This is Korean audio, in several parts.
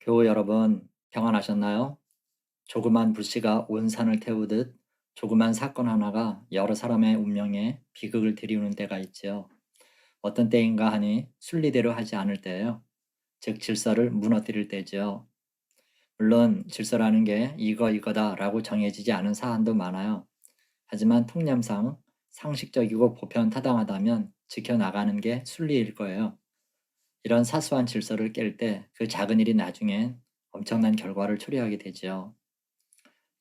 교우 여러분, 평안하셨나요? 조그만 불씨가 온 산을 태우듯 조그만 사건 하나가 여러 사람의 운명에 비극을 들이우는 때가 있지요. 어떤 때인가 하니 순리대로 하지 않을 때예요. 즉 질서를 무너뜨릴 때지요. 물론 질서라는 게 이거다라고 정해지지 않은 사안도 많아요. 하지만 통념상 상식적이고 보편타당하다면 지켜나가는 게 순리일 거예요. 이런 사소한 질서를 깰 때 그 작은 일이 나중엔 엄청난 결과를 초래하게 되지요.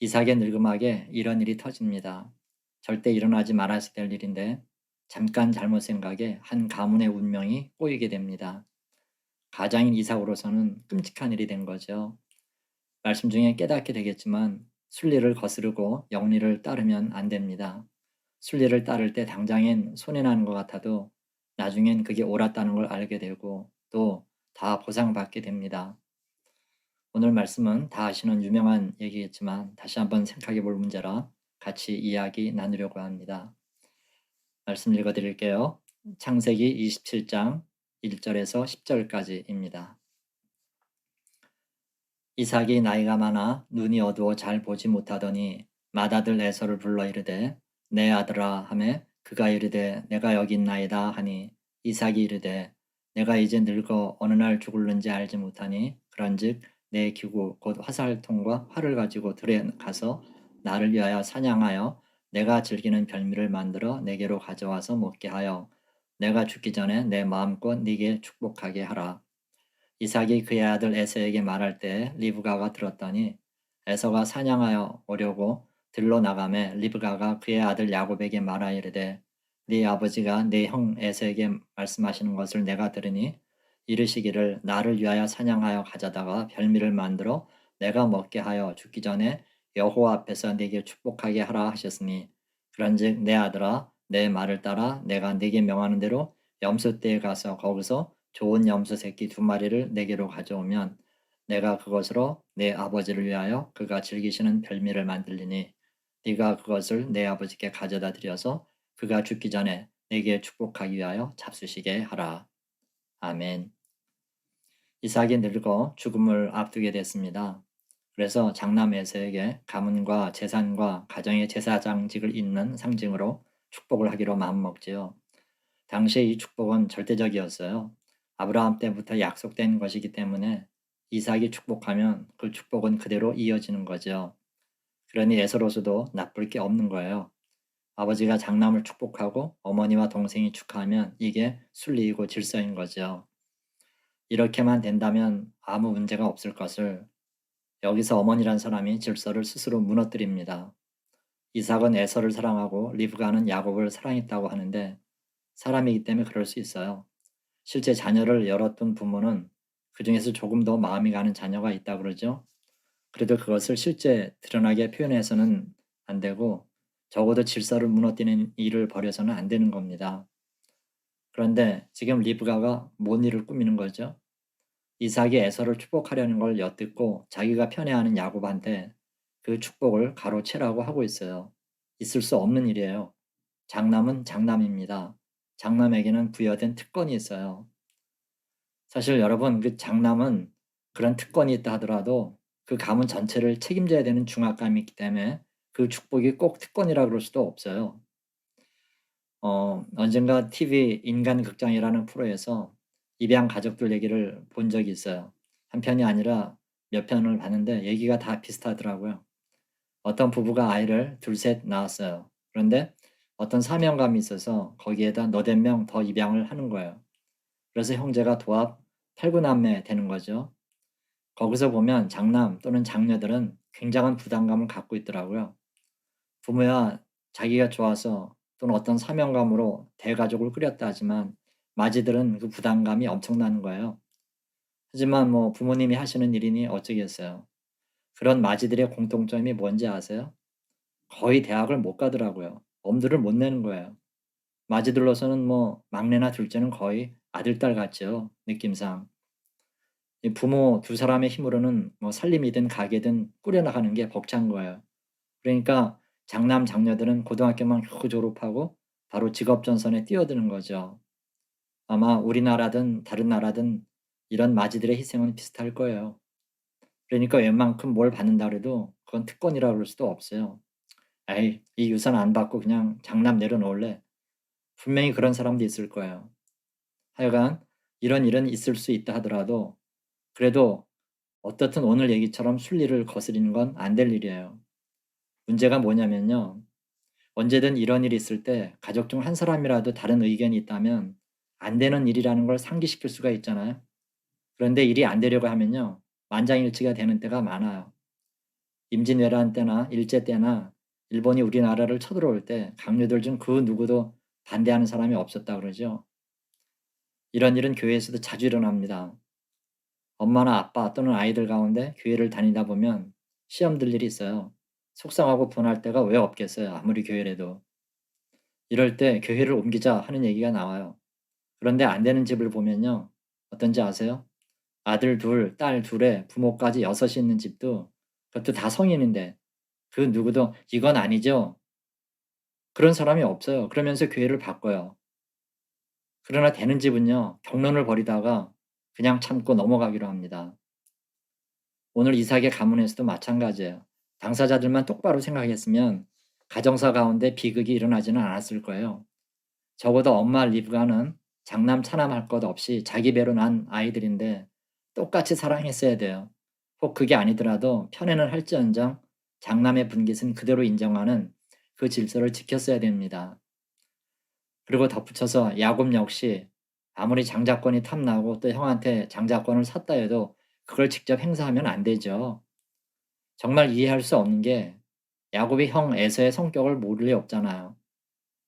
이삭의 늙음하게 이런 일이 터집니다. 절대 일어나지 말았어야 될 일인데 잠깐 잘못 생각에 한 가문의 운명이 꼬이게 됩니다. 가장인 이삭으로서는 끔찍한 일이 된 거죠. 말씀 중에 깨닫게 되겠지만 순리를 거스르고 영리를 따르면 안 됩니다. 순리를 따를 때 당장엔 손해나는 것 같아도 나중엔 그게 옳았다는 걸 알게 되고 또 다 보상받게 됩니다. 오늘 말씀은 다 아시는 유명한 얘기겠지만 다시 한번 생각해 볼 문제라 같이 이야기 나누려고 합니다. 말씀 읽어 드릴게요. 창세기 27장 1절에서 10절까지입니다. 이삭이 나이가 많아 눈이 어두워 잘 보지 못하더니 맏아들 에서를 불러 이르되 내 아들아 하매 그가 이르되 내가 여기 있나이다 하니 이삭이 이르되 내가 이제 늙어 어느 날 죽을는지 알지 못하니 그런즉 내 기구 곧 화살통과 활을 가지고 들에 가서 나를 위하여 사냥하여 내가 즐기는 별미를 만들어 내게로 가져와서 먹게 하여 내가 죽기 전에 내 마음껏 네게 축복하게 하라. 이삭이 그의 아들 에서에게 말할 때 리브가가 들었더니 에서가 사냥하여 오려고 들로 나가매 리브가가 그의 아들 야곱에게 말하이르되 네 아버지가 네 형 에서에게 말씀하시는 것을 내가 들으니 이르시기를 나를 위하여 사냥하여 가져다가 별미를 만들어 내가 먹게 하여 죽기 전에 여호와 앞에서 네게 축복하게 하라 하셨으니 그런즉 내 아들아 내 말을 따라 내가 네게 명하는 대로 염소떼에 가서 거기서 좋은 염소 새끼 2마리를 내게로 가져오면 내가 그것으로 내 아버지를 위하여 그가 즐기시는 별미를 만들리니 네가 그것을 내 아버지께 가져다 드려서 그가 죽기 전에 내게 축복하기 위하여 잡수시게 하라. 아멘. 이삭이 늙어 죽음을 앞두게 됐습니다. 그래서 장남 에서에게 가문과 재산과 가정의 제사장직을 잇는 상징으로 축복을 하기로 마음먹지요. 당시에 이 축복은 절대적이었어요. 아브라함 때부터 약속된 것이기 때문에 이삭이 축복하면 그 축복은 그대로 이어지는 거죠. 그러니 에서로서도 나쁠 게 없는 거예요. 아버지가 장남을 축복하고 어머니와 동생이 축하하면 이게 순리이고 질서인 거죠. 이렇게만 된다면 아무 문제가 없을 것을 여기서 어머니란 사람이 질서를 스스로 무너뜨립니다. 이삭은 에서를 사랑하고 리브가는 야곱을 사랑했다고 하는데 사람이기 때문에 그럴 수 있어요. 실제 자녀를 열었던 부모는 그중에서 조금 더 마음이 가는 자녀가 있다 그러죠. 그래도 그것을 실제 드러나게 표현해서는 안 되고 적어도 질서를 무너뜨리는 일을 벌여서는 안 되는 겁니다. 그런데 지금 리브가가 뭔 일을 꾸미는 거죠? 이삭이 에서를 축복하려는 걸 엿듣고 자기가 편애하는 야곱한테 그 축복을 가로채라고 하고 있어요. 있을 수 없는 일이에요. 장남은 장남입니다. 장남에게는 부여된 특권이 있어요. 사실 여러분 그 장남은 그런 특권이 있다 하더라도 그 가문 전체를 책임져야 되는 중압감이 있기 때문에 그 축복이 꼭 특권이라 그럴 수도 없어요. 언젠가 TV 인간극장이라는 프로에서 입양 가족들 얘기를 본 적이 있어요. 한 편이 아니라 몇 편을 봤는데 얘기가 다 비슷하더라고요. 어떤 부부가 아이를 둘 셋 낳았어요. 그런데 어떤 사명감이 있어서 거기에다 너댓 명 더 입양을 하는 거예요. 그래서 형제가 도합 8구남매 되는 거죠. 거기서 보면 장남 또는 장녀들은 굉장한 부담감을 갖고 있더라고요. 부모야 자기가 좋아서 또는 어떤 사명감으로 대가족을 꾸렸다 하지만 맏이들은 그 부담감이 엄청나는 거예요. 하지만 뭐 부모님이 하시는 일이니 어쩌겠어요. 그런 맏이들의 공통점이 뭔지 아세요? 거의 대학을 못 가더라고요. 엄두를 못 내는 거예요. 맏이들로서는 뭐 막내나 둘째는 거의 아들, 딸 같죠, 느낌상. 이 부모 두 사람의 힘으로는 뭐 살림이든 가게든 꾸려나가는 게 벅찬 거예요. 그러니까 장남 장녀들은 고등학교만 겨우 졸업하고 바로 직업 전선에 뛰어드는 거죠. 아마 우리나라든 다른 나라든 이런 맞이들의 희생은 비슷할 거예요. 그러니까 웬만큼 뭘 받는다 그래도 그건 특권이라 그럴 수도 없어요. "에이 이 유산 안 받고 그냥 장남 내려놓을래." 분명히 그런 사람도 있을 거예요. 하여간 이런 일은 있을 수 있다 하더라도 그래도 어떻든 오늘 얘기처럼 순리를 거스리는 건 안 될 일이에요. 문제가 뭐냐면요. 언제든 이런 일이 있을 때 가족 중 한 사람이라도 다른 의견이 있다면 안 되는 일이라는 걸 상기시킬 수가 있잖아요. 그런데 일이 안 되려고 하면요. 만장일치가 되는 때가 많아요. 임진왜란 때나 일제 때나 일본이 우리나라를 쳐들어올 때 강요들 중 그 누구도 반대하는 사람이 없었다 그러죠. 이런 일은 교회에서도 자주 일어납니다. 엄마나 아빠 또는 아이들 가운데 교회를 다니다 보면 시험 들 일이 있어요. 속상하고 분할 때가 왜 없겠어요. 아무리 교회라도. 이럴 때 교회를 옮기자 하는 얘기가 나와요. 그런데 안 되는 집을 보면요. 어떤지 아세요? 아들 둘, 딸 둘에 부모까지 여섯이 있는 집도 그것도 다 성인인데 그 누구도 "이건 아니죠." 그런 사람이 없어요. 그러면서 교회를 바꿔요. 그러나 되는 집은요. 격론을 벌이다가 그냥 참고 넘어가기로 합니다. 오늘 이삭의 가문에서도 마찬가지예요. 당사자들만 똑바로 생각했으면 가정사 가운데 비극이 일어나지는 않았을 거예요. 적어도 엄마 리브가는 장남 차남할 것 없이 자기 배로 난 아이들인데 똑같이 사랑했어야 돼요. 혹 그게 아니더라도 편애는 할지언정 장남의 분깃은 그대로 인정하는 그 질서를 지켰어야 됩니다. 그리고 덧붙여서 야곱 역시 아무리 장자권이 탐나고 또 형한테 장자권을 샀다 해도 그걸 직접 행사하면 안 되죠. 정말 이해할 수 없는 게 야곱이 형 에서의 성격을 모를 리 없잖아요.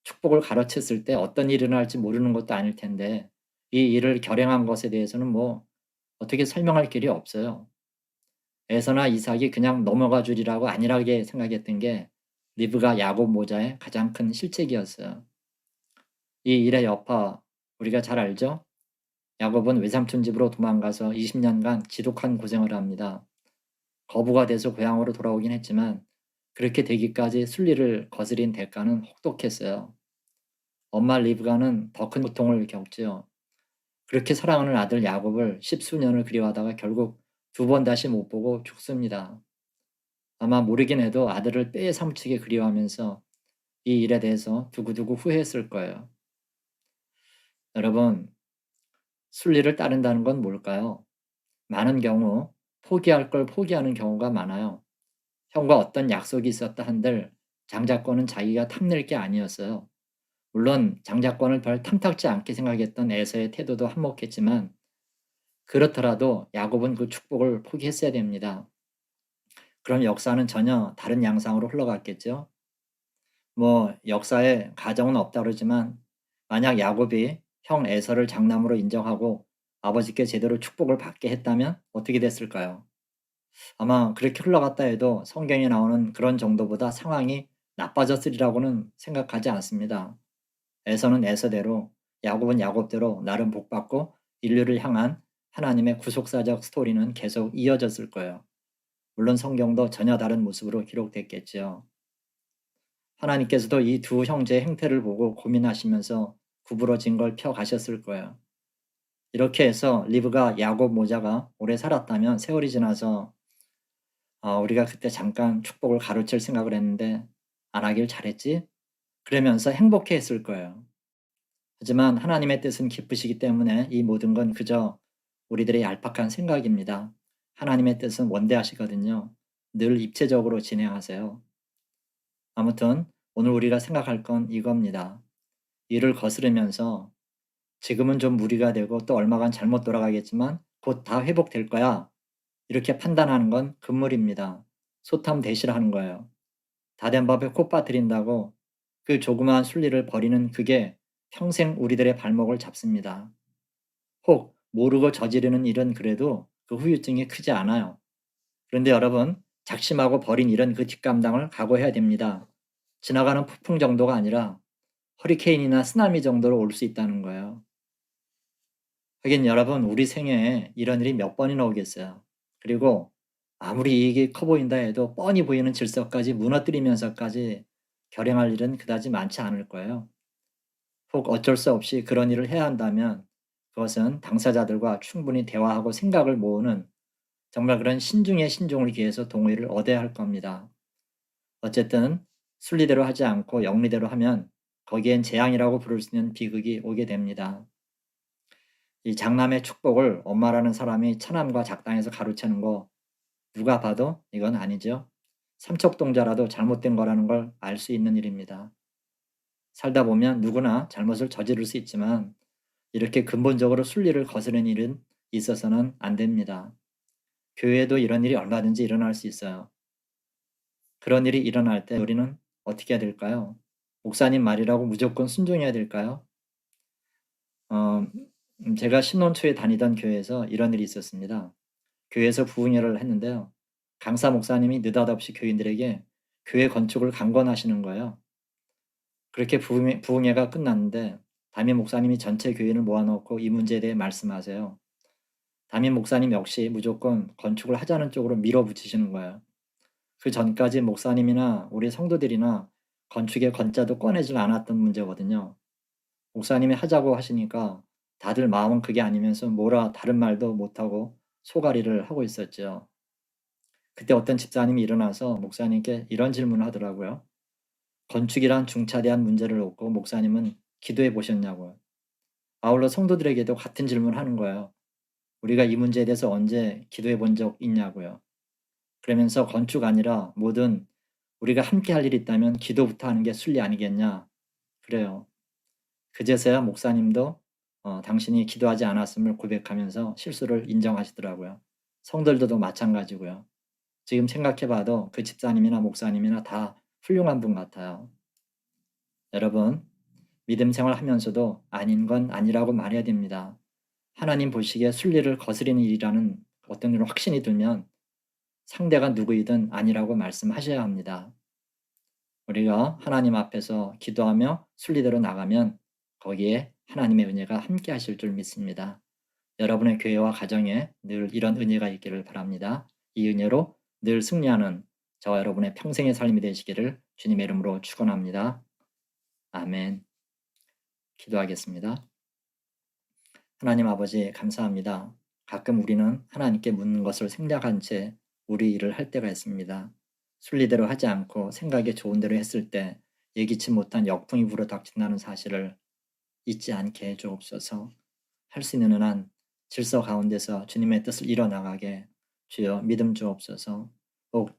축복을 가로챘을 때 어떤 일이 일어날지 모르는 것도 아닐 텐데 이 일을 결행한 것에 대해서는 뭐 어떻게 설명할 길이 없어요. 에서나 이삭이 그냥 넘어가 주리라고 안일하게 생각했던 게 리브가 야곱 모자의 가장 큰 실책이었어요. 이 일의 여파 우리가 잘 알죠? 야곱은 외삼촌 집으로 도망가서 20년간 지독한 고생을 합니다. 거부가 돼서 고향으로 돌아오긴 했지만 그렇게 되기까지 순리를 거스린 대가는 혹독했어요. 엄마 리브가는 더 큰 고통을 겪지요. 그렇게 사랑하는 아들 야곱을 십수년을 그리워하다가 결국 두 번 다시 못 보고 죽습니다. 아마 모르긴 해도 아들을 뼈에 사무치게 그리워하면서 이 일에 대해서 두고두고 후회했을 거예요. 여러분, 순리를 따른다는 건 뭘까요? 많은 경우 포기할 걸 포기하는 경우가 많아요. 형과 어떤 약속이 있었다 한들 장자권은 자기가 탐낼 게 아니었어요. 물론 장자권을 별 탐탁지 않게 생각했던 에서의 태도도 한몫했지만 그렇더라도 야곱은 그 축복을 포기했어야 됩니다. 그럼 역사는 전혀 다른 양상으로 흘러갔겠죠. 뭐 역사에 가정은 없다 그러지만 만약 야곱이 형 에서를 장남으로 인정하고 아버지께 제대로 축복을 받게 했다면 어떻게 됐을까요? 아마 그렇게 흘러갔다 해도 성경에 나오는 그런 정도보다 상황이 나빠졌으리라고는 생각하지 않습니다. 에서는 에서대로, 야곱은 야곱대로 나름 복받고 인류를 향한 하나님의 구속사적 스토리는 계속 이어졌을 거예요. 물론 성경도 전혀 다른 모습으로 기록됐겠지요. 하나님께서도 이 두 형제의 행태를 보고 고민하시면서 구부러진 걸 펴 가셨을 거예요. 이렇게 해서 리브가 야곱 모자가 오래 살았다면 세월이 지나서 우리가 그때 잠깐 축복을 가로챌 생각을 했는데 안 하길 잘했지? 그러면서 행복해 했을 거예요. 하지만 하나님의 뜻은 기쁘시기 때문에 이 모든 건 그저 우리들의 얄팍한 생각입니다. 하나님의 뜻은 원대하시거든요. 늘 입체적으로 진행하세요. 아무튼 오늘 우리가 생각할 건 이겁니다. 이를 거스르면서 지금은 좀 무리가 되고 또 얼마간 잘못 돌아가겠지만 곧 다 회복될 거야. 이렇게 판단하는 건 금물입니다. 소탐 대실하는 거예요. 다 된 밥에 코 빠뜨린다고 그 조그마한 순리를 버리는 그게 평생 우리들의 발목을 잡습니다. 혹 모르고 저지르는 일은 그래도 그 후유증이 크지 않아요. 그런데 여러분, 작심하고 버린 일은 그 뒷감당을 각오해야 됩니다. 지나가는 폭풍 정도가 아니라 허리케인이나 쓰나미 정도로 올 수 있다는 거예요. 하긴 여러분, 우리 생애에 이런 일이 몇 번이나 오겠어요. 그리고 아무리 이익이 커 보인다 해도 뻔히 보이는 질서까지 무너뜨리면서까지 결행할 일은 그다지 많지 않을 거예요. 혹 어쩔 수 없이 그런 일을 해야 한다면 그것은 당사자들과 충분히 대화하고 생각을 모으는 정말 그런 신중의 신중을 기해서 동의를 얻어야 할 겁니다. 어쨌든 순리대로 하지 않고 영리대로 하면 거기엔 재앙이라고 부를 수 있는 비극이 오게 됩니다. 이 장남의 축복을 엄마라는 사람이 처남과 작당해서 가로채는 거 누가 봐도 이건 아니죠. 삼척동자라도 잘못된 거라는 걸 알 수 있는 일입니다. 살다 보면 누구나 잘못을 저지를 수 있지만 이렇게 근본적으로 순리를 거스르는 일은 있어서는 안 됩니다. 교회에도 이런 일이 얼마든지 일어날 수 있어요. 그런 일이 일어날 때 우리는 어떻게 해야 될까요? 목사님 말이라고 무조건 순종해야 될까요? 어, 제가 신혼 초에 다니던 교회에서 이런 일이 있었습니다. 교회에서 부흥회를 했는데요. 강사 목사님이 느닷없이 교인들에게 교회 건축을 강권하시는 거예요. 그렇게 부흥회가 끝났는데 담임 목사님이 전체 교인을 모아놓고 이 문제에 대해 말씀하세요. 담임 목사님 역시 무조건 건축을 하자는 쪽으로 밀어붙이시는 거예요. 그 전까지 목사님이나 우리 성도들이나 건축의 건자도 꺼내질 않았던 문제거든요. 목사님이 하자고 하시니까 다들 마음은 그게 아니면서 뭐라 다른 말도 못하고 소가리를 하고 있었죠. 그때 어떤 집사님이 일어나서 목사님께 이런 질문을 하더라고요. 건축이란 중차대한 문제를 놓고 목사님은 기도해 보셨냐고요. 아울러 성도들에게도 같은 질문을 하는 거예요. 우리가 이 문제에 대해서 언제 기도해 본 적 있냐고요. 그러면서 건축 아니라 뭐든 우리가 함께 할 일이 있다면 기도부터 하는 게 순리 아니겠냐. 그래요. 그제서야 목사님도 당신이 기도하지 않았음을 고백하면서 실수를 인정하시더라고요. 성도들도 마찬가지고요. 지금 생각해 봐도 그 집사님이나 목사님이나 다 훌륭한 분 같아요. 여러분, 믿음 생활하면서도 아닌 건 아니라고 말해야 됩니다. 하나님 보시기에 순리를 거스리는 일이라는 어떤 그런 확신이 들면 상대가 누구이든 아니라고 말씀하셔야 합니다. 우리가 하나님 앞에서 기도하며 순리대로 나가면 거기에 하나님의 은혜가 함께 하실 줄 믿습니다. 여러분의 교회와 가정에 늘 이런 은혜가 있기를 바랍니다. 이 은혜로 늘 승리하는 저와 여러분의 평생의 삶이 되시기를 주님의 이름으로 축원합니다. 아멘. 기도하겠습니다. 하나님 아버지 감사합니다. 가끔 우리는 하나님께 묻는 것을 생략한 채 우리 일을 할 때가 있습니다. 순리대로 하지 않고 생각에 좋은 대로 했을 때 예기치 못한 역풍이 불어닥친다는 사실을 잊지 않게 해 주옵소서. 할 수 있는 한 질서 가운데서 주님의 뜻을 이뤄나가게 주여 믿음 주옵소서. 꼭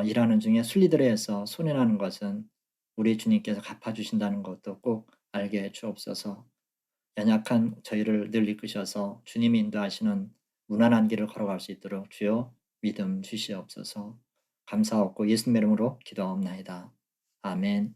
일하는 중에 순리대로 해서 손해나는 것은 우리 주님께서 갚아주신다는 것도 꼭 알게 해 주옵소서. 연약한 저희를 늘 이끄셔서 주님이 인도하시는 무난한 길을 걸어갈 수 있도록 주여 믿음 주시옵소서. 감사하고 예수님 이름으로 기도하옵나이다. 아멘.